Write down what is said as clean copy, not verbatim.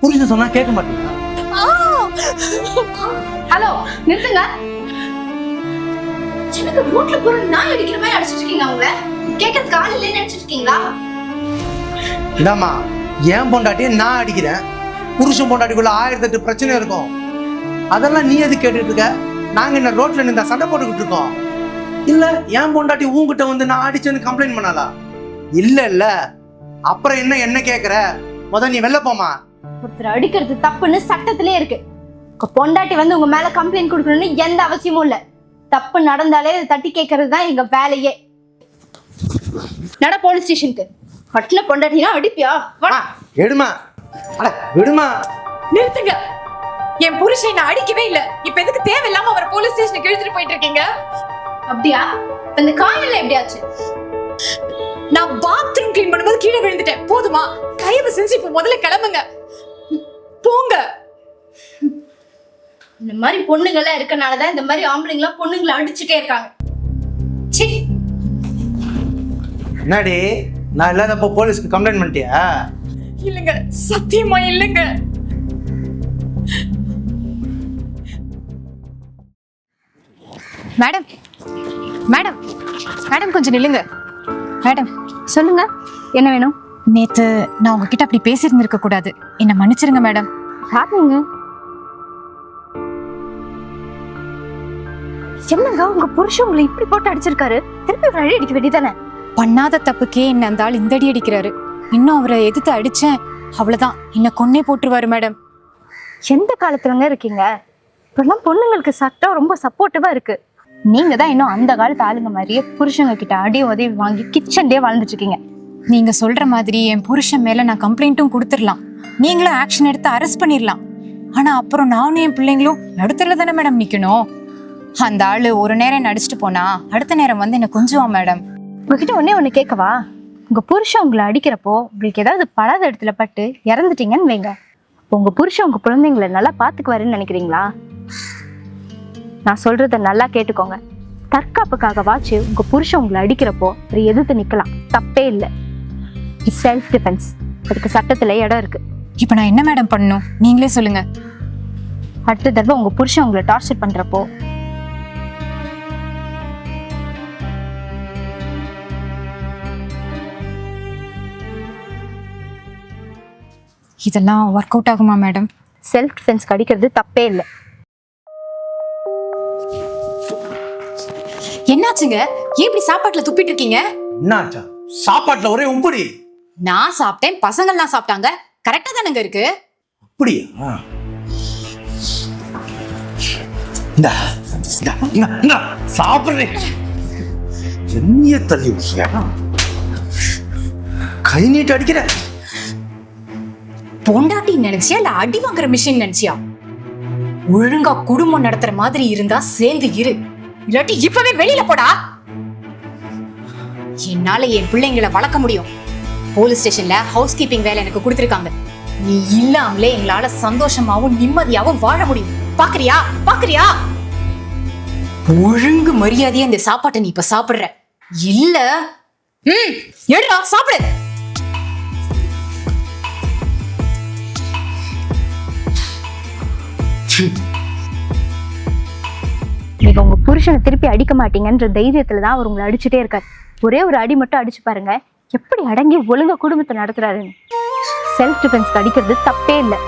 புருஷன் சொன்னா கேட்க மாட்டீங்க. ஹலோ நிறுத்துங்க. எனக்கு ரோட்ல போற நாய் அடிக்கிற மாதிரி அடிச்சிட்டு இருக்கீங்க. அவங்க கேட்கறதுக்கு ஆள் இல்லைன்னு நினைச்சிட்டு இருக்கீங்களா? இதாம்மா ஏன் பொண்டாட்டியை நான் அடிக்கிறேன், புருஷன் பொண்டாட்டிக்குள்ள 1008 பிரச்சனை இருக்கும். அதெல்லாம் நீ எது கேட்டுட்டு இருக்க? நாங்க என்ன ரோட்ல நின்று சண்டை போட்டுக்கிட்டு இருக்கோம்? இல்ல ஏன் பொண்டாட்டி உங்ககிட்ட வந்து நான் அடிச்சேன்னு கம்ப்ளைண்ட் பண்ணாலா? இல்ல அப்புறம் என்ன கேக்குற? முத நீ வெளில போமா. ஒருத்தர் அடிக்கிறது தப்புன்னு சட்டத்திலே இருக்கு. பொண்டாட்டி வந்து உங்க மேல கம்ப்ளைண்ட் கொடுக்கணும்னு எந்த அவசியமும் இல்ல. தப்பு நடந்தாலே தட்டி கேட்கறது தான் எங்க வேலையே. நட போலீஸ் ஸ்டேஷனுக்கு. கட்டின பொண்டாட்டினா அடிப்பியா? எடுமா விடுமா. நிறுத்துங்க. என் புருஷனை நான் அடிக்கவே இல்ல. இப்ப எதுக்கு தேவையில்லாம அவரை போலீஸ் ஸ்டேஷனுக்கு இழுத்துட்டு போயிட்டு இருக்கீங்க? அப்படியா? அந்த காயெல்லாம் எப்படியாச்சு? நான் பாத்ரூம் கிளீன் பண்ணும்போது கீழே விழுந்துட்டேன். போதுமா? தயவு செஞ்சு இப்ப முதல்ல கிளம்புங்க. போங்க. இந்த மாதிரி பொண்ணுங்களா இருக்கனாலதான் இந்த மாதிரி ஆம்பளைங்களா பொண்ணுங்களை அடிச்சுட்டே இருக்காங்க. என்னடி நான் இல்லாதப்போ போலீஸ்க்கு கம்ப்ளைண்ட் பண்ணிட்டியா? இல்லங்க, சத்தியமா இல்லங்க. மேடம் மேடம் மேடம் கொஞ்சம் நில்லுங்க. மேடம் சொல்லுங்க, என்ன வேணும்? நேத்து நான் உங்ககிட்ட அப்படி பேசியிருந்திருக்க கூடாது. என்ன மன்னிச்சிருங்க மேடம். பாருங்க என்னங்க, உங்க புருஷன் உங்களை இப்படி போட்டு அடிச்சிருக்காரு. திருப்பி ஒரு அடி அடிக்க வேண்டியதானே? பண்ணாத தப்புக்கே என்ன அந்த ஆள் இந்த அடி அடிக்கிறாரு. இன்னும் அவரை எதிர்த்து அடிச்சேன், அவ்வளவுதான் என்ன கொன்னே போட்டுருவாரு மேடம். எந்த காலத்துலங்க இருக்கீங்க? இப்பெல்லாம் பொண்ணுங்களுக்கு சட்டம் ரொம்ப சப்போர்ட்டிவா இருக்கு. நீங்க தான் இன்னும் அந்த காலத்து ஆளுங்க மாதிரியே புருஷங்க கிட்ட அடி உதவி வாங்கி கிச்சன்லயே வாழ்ந்துட்டு இருக்கீங்க. நீங்க சொல்ற மாதிரி என் புருஷன் மேல நான் கம்ப்ளைண்ட்டும் கொடுத்துடலாம், நீங்களும் ஆக்ஷன் எடுத்து அரெஸ்ட் பண்ணிடலாம். ஆனா அப்புறம் நானும் என் பிள்ளைங்களும் நடுத்தல தானே மேடம் நிக்கணும். அந்த ஆளு ஒரு நேரம் நடிச்சுட்டு போனா அடுத்த நேரம் வந்து என்ன கொஞ்சுவான் மேடம். உங்ககிட்ட ஒண்ணு கேட்கவா? உங்க புருஷன் உங்களை அடிக்கிறப்போ உங்களுக்கு ஏதாவது படாத இடத்துல பட்டு இறந்துட்டீங்கன்னு வைங்க, உங்க புருஷன் உங்க குழந்தைங்களை நல்லா பாத்துக்குவாருன்னு நினைக்கிறீங்களா? நான் சொல்றத நல்லா கேட்டுக்கோங்க. தற்காப்புக்காக வாச்சு உங்க புருஷன் உங்களை அடிக்கிறப்போ ஒரு எதிர்த்து நிக்கலாம், தப்பே இல்லை. செல்ஃப் டிஃபென்ஸ், அதுக்கு சட்டத்துல இடம் இருக்கு. இப்ப நான் என்ன மேடம் பண்ணணும் நீங்களே சொல்லுங்க. அடுத்த தடவை உங்க புருஷன் உங்களை டார்ச்சர் பண்றப்போ இதெல்லாம் ஒர்க் அவுட் ஆகுமா மேடம்? செல்ஃப் டிஃபென்ஸ்க்கு அடிக்கிறது தப்பே இல்லை. என்னாச்சுங்க, ஏன் இப்படி சாப்பாட்டுல துப்பிட்டு இருக்கீங்க? என்னாச்சா? சாப்பாட்டுல ஒரே உப்புடி. நான் சாப்பிட்டேன், பசங்கள்லாம் சாப்பிட்டாங்க, கரெக்டா தானங்க இருக்கு. அப்படியா? சாப்பிடுறேன். சென்னிய தள்ளி கை நீட்டு அடிக்கிற. பொண்டாட்டி நினைச்சியா இல்ல அடி வாங்குற மிஷின் நினைச்சியா? ஒழுங்கா குடும்பம் நடத்துற மாதிரி இருந்தா சேர்ந்து இரு, இல்லாட்டி இப்பவே வெளியில போடா. என்னால என் பிள்ளைங்களை வளர்க்க முடியும். போலீஸ் ஸ்டேஷன்ல ஹவுஸ் கீப்பிங் வேலை எனக்கு கொடுத்திருக்காங்க. நீ இல்லாமலே எங்களால சந்தோஷமாவும் நிம்மதியாவும் வாழ முடியும். பாக்குறியா பாக்குறியா? ஒழுங்கு மரியாதையா இந்த சாப்பாட்டை நீ இப்ப சாப்பிடுற இல்ல? எடுடா சாப்பிடு. நீங்க உங்க புருஷனை திருப்பி அடிக்க மாட்டீங்கன்ற தைரியத்துலதான் அவர் உங்களை அடிச்சுட்டே இருக்காரு. ஒரே ஒரு அடி மட்டும் அடிச்சு பாருங்க, எப்படி அடங்கி ஒழுங்கா குடும்பத்தை நடத்துறாருன்னு. செல்ஃப் டிஃபென்ஸ்க்கு அடிக்கிறது தப்பே இல்லை.